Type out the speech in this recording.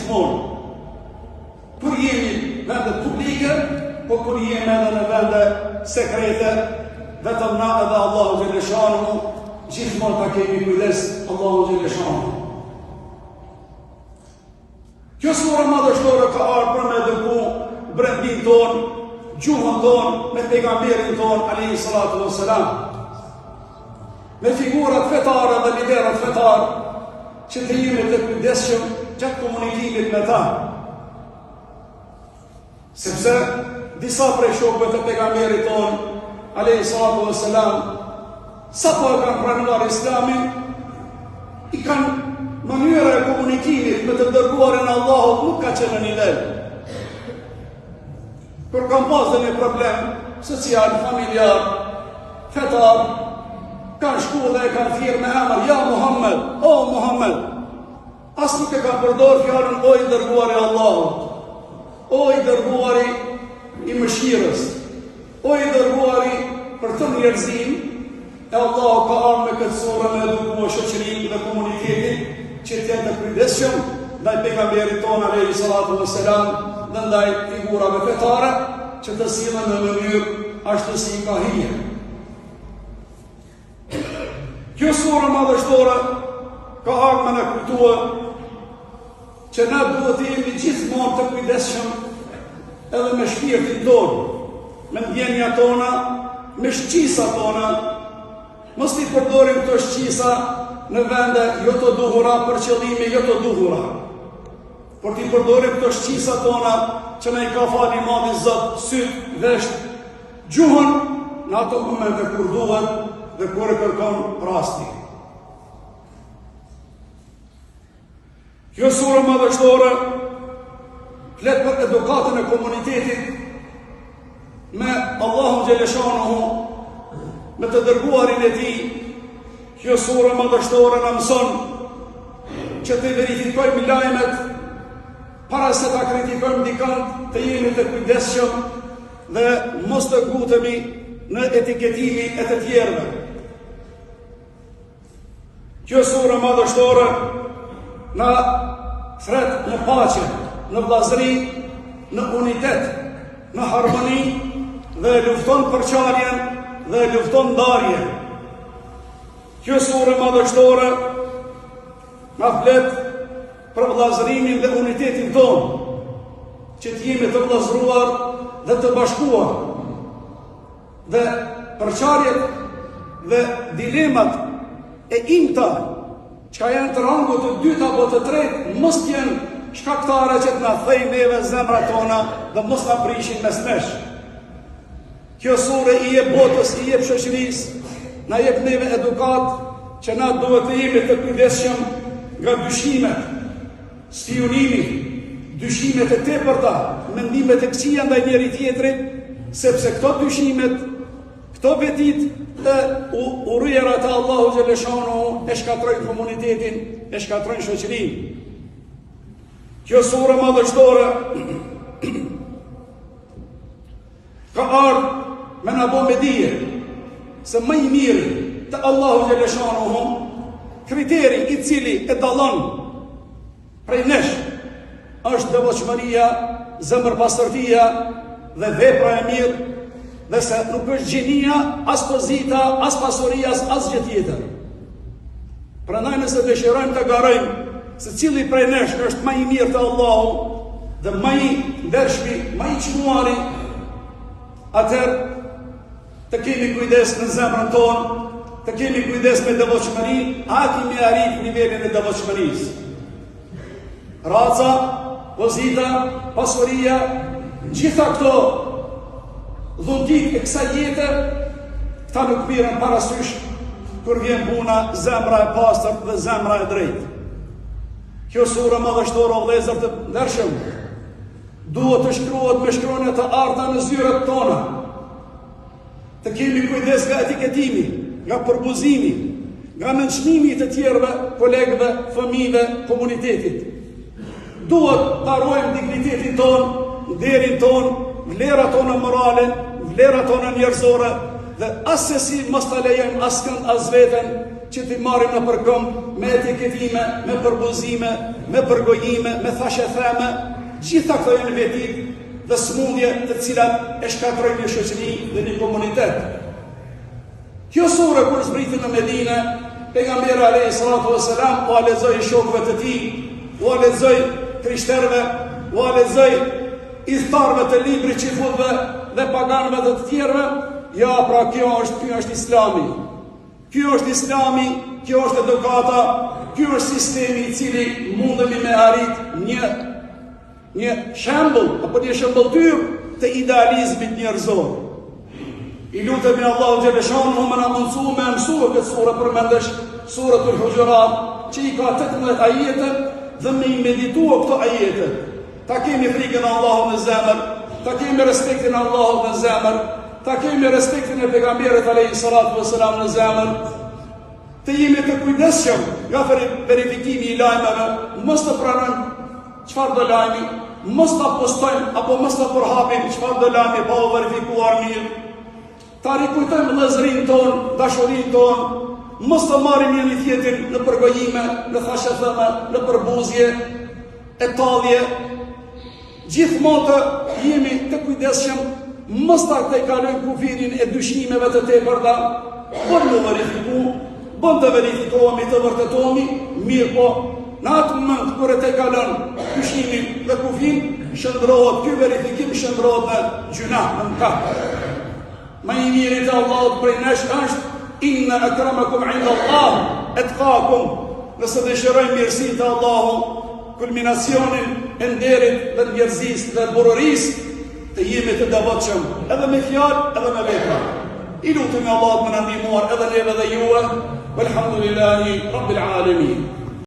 gjithmonë. Kur jemi vendet publike, po kur jemi edhe në vende sekrete, vetëm na edhe Allahu Gjeleshanu, gjithmonë ta kemi kujdes Allahu Gjeleshanu. Kjo sura madhështore ka ardhur për me eduku brendin ton, gjuhën ton, me pejgamberin ton, alayhi salatu wassalam. Me figurat fetare dhe liderat fetar, që të jemi të kujdesshëm gjatë komunikimit me ta. Sepse disa prej shokëve të pejgamberit ton, alayhi salatu wassalam, sa po e kanë pranuar Islamin, i kanë mënyra e komunikimit me të dërguarin Allahut nuk ka qenë në nivel. Kur kanë pasur një problem social, familjar, fetar, kanë shku dhe e kanë thirrë me emër, ja Muhammed, o Muhammed. As nuk e kanë përdorur fjalën o i dërguari Allahut, o i dërguari i mëshirës, o i dërguari për të njerëzim, e Allahu ka ardhur me këtë surë me edukuar shoqërinë dhe komunitetin që të jenë të kujdesshëm ndaj pejgamberit tonë alayhi salatu wassalam dhe ndaj figurave fetare që të sillen në mënyrë ashtu si ka hije. Kjo surë madhështore ka ardhur me na kujtuar që na duhet të jemi gjithmonë të kujdesshëm edhe me shpirtin tonë, me ndjenjat tona, me shqisat tona. Mos t'i përdorim këto shqisa në vende jo të duhura për qëllime jo të duhura. Por t'i përdorim këto shqisa tona që ne i ka fali madhi Zot, syt, vesht, gjuhën në ato momente kur duhet dhe kur e kërkon rasti. Kjo surë madhështore flet për edukatën e komunitetit me Allahun Gjeleshanu, me të dërguarin e tij. Kjo surë madhështore na mëson që të verifikojmë lajmet para se ta kritikojmë dikant, të jemi të kujdesshëm dhe mos të gutemi në etiketimin e të tjerëve. Kjo surë madhështore na thret në paqe, në vllazëri, në unitet, në harmoni dhe lufton për qarjen dhe lufton ndarje. Kjo surë madhështore na flet për vllazërimin dhe unitetin tonë, që të jemi të vllazëruar dhe të bashkuar. Dhe përçarjet dhe dilemat e imta, që janë të rangut të dytë apo të tretë, mos t'jenë shkaktare që të na thejnë neve zemrat tona dhe mos na prishin mes nesh. Kjo surë i jep botës, i jep shoqërisë, na jep neve edukat që na duhet të jemi të kujdesshëm nga dyshimet, spionimi, dyshimet e tepërta, mendimet e këqija ndaj njëri tjetrit, sepse këto dyshimet, këto vetit e urryerat e Allahu Gjeleshanu e shkatrojnë komunitetin, e shkatrojnë shoqërinë. Kjo surë madhështore ka ardhur me na bo me dije se më i miri të Allahu Gjeleshanu, kriteri i cili e dallon prej nesh, është devotshmëria, zemërpastërtia dhe vepra e mirë, dhe se nuk është gjenia, as pozita, as pasuria, as gjë tjetër. Prandaj nëse dëshirojmë të garojmë se cili prej nesh është më i mirë te Allahu dhe më i ndershmi, më i çmuari, atëherë të kemi kujdes në zemrën tonë, të kemi kujdes me devotshmëri, a kemi arrit nivelin e devotshmërisë. Raca, pozita, pasuria, gjitha këto dhuntit e kësaj jete, këta nuk mirën parasysh kur vjen puna zemra e pastër dhe zemra e drejtë. Kjo surë madhështore, o vëllezër të ndershëm, duhet të shkruhet me shkronjë të arta në zyrat tona. Të kemi kujdes nga etiketimi, nga përbuzimi, nga nënçmimi të tjerëve, kolegëve, fëmijëve, komunitetit. Duhet të ruajmë dignitetin ton, nderin ton, vlerat tona morale, vlerat tona njerëzore, dhe asesi mos ta lejojmë askënd as veten që t'i marrim në përkëmb me etiketime, me përbuzime, me përgojime, me thashe theme, gjitha këto janë vetit dhe smundje të cilat e shkatrojnë një shoqëri dhe një komunitet. Kjo sure kur zbriti në Medinë, pejgamberi alayhi salatu vesselam u lexoi shokëve të tij, u lexoi krishterëve, u lexoi idhtarëve të librit çifutëve dhe paganëve të tjerëve. Ja, pra kjo është Islami. Kjo është Islami, kjo është edukata, kjo është sistemi i cili mundemi me arrit një shembull apo një shembulltyr të idealizmit njerëzor. I lutemi Allahu xhaleshanuhu më na mundësu me mësu këtë sure përmendesh Suratul Hujurat, që i ka 18 ajete dhe me i meditua këto ajete. Ta kemi frikën e Allahut në zemër, ta kemi respektin e Allahut në zemër, ta kemi respektin e pejgamberit alayhi salatu vesselam në zemër, të jemi të kujdesshëm nga verifikimi i lajmeve, mos të pranojmë çfarë do lajmi, mos ta postojmë apo mos ta përhapim çfarë do lajmi pa u verifikuar mirë. Ta rikujtojmë vëllezërinë tonë, dashurinë tonë, mos të marrim njëri tjetrin në përgojime, në thashëthëme, në përbuzje, e tallje. Gjithmonë të jemi të kujdesshëm, mos ta kalojmë kufirin e dyshimeve të tepërta, por në verifiku, bën të verifikohemi, të vërtetohemi, mirë po, në atë moment kur e kalon dyshimin dhe kufin, shndrohet ky verifikim, shndrohet në gjuna, në mëkat. Ma i miri të Allahut prej nesh është inna akramakum inda Allah etqakum. Nëse dëshirojmë mirësinë të Allahut, kulminacionin e nderit dhe njerëzisë dhe burërisë, të jemi të devotshëm edhe me fjalë edhe me vepra. I lutemi Allahut më na ndihmuar edhe neve dhe juve. Walhamdulillahi rabbil alamin.